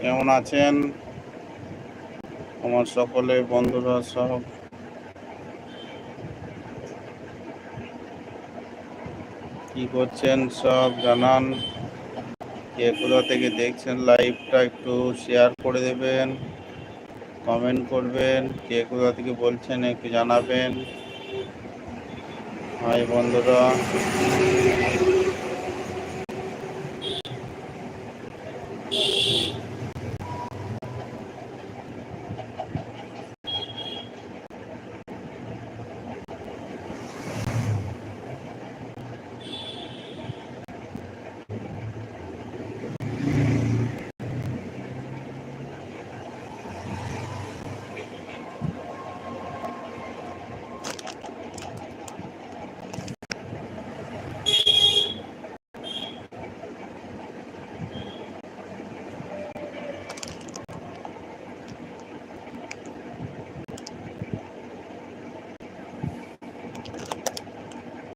কেমন আছেন আমার সকলে বন্ধুরা সব? কি করছেন সব জানান। কে কোথা থেকে দেখছেন লাইভটা একটু শেয়ার করে দেবেন, কমেন্ট করবেন। কে কোথা থেকে বলছেন একটু জানাবেন। হাই বন্ধুরা,